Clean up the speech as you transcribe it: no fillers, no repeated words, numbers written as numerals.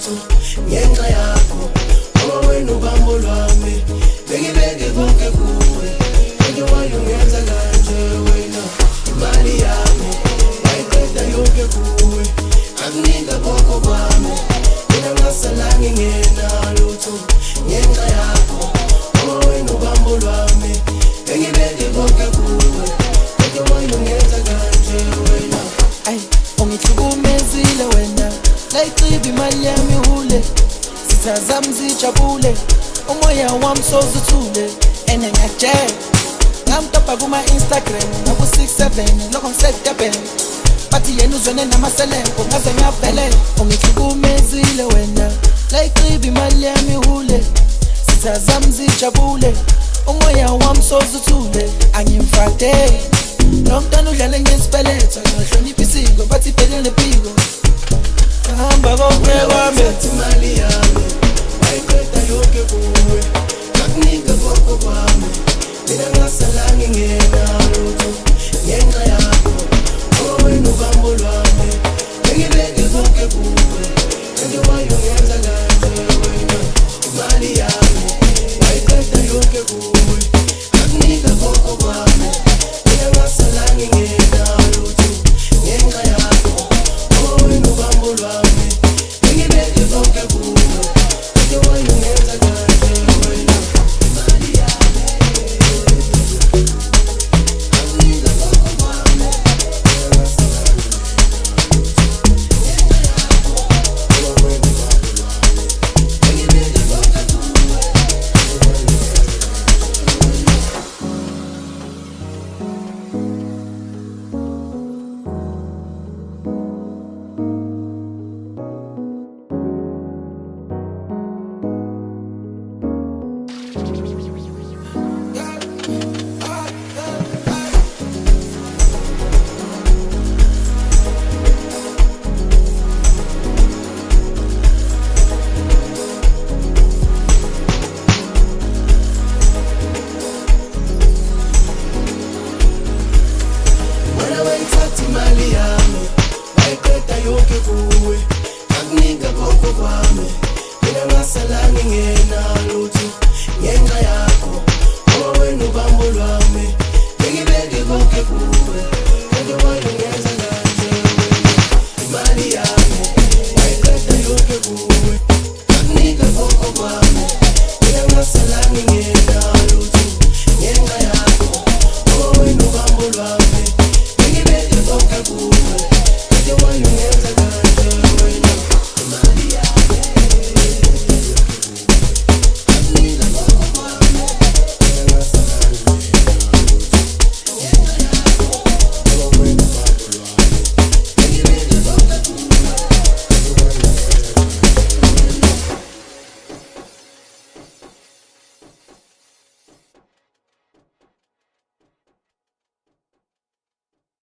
lutho ngenxa yakho ngoba wena ubambo lwami bengibeke konke kuwe konke wayongenza kanje wena imali yami wayiqeda yonke kuwe akunika konke kwami mina ngasalange ngenalutho ngenxa yakho ngoba wena ubambo lwami bengibeke konke kuwe konke wayongenza kanje wena ay ungihlukumezile wena layiciba imali yami hule sitha zami zijabule umoya wami sozithule ene ngiyajela ngamtopa kuma-Instagram naku-67 lokho ngisedabhele bathi yena uzwene namaselempo ngaze ngavele ungihlukumezile wena layiciba imali yami hule sitha zami zijabule umoya wami sozithule angimfade lo mntwana udlale ngesibeletho ngahlonipha isiko bathi ibhekele nepiko hamba konke kwami imali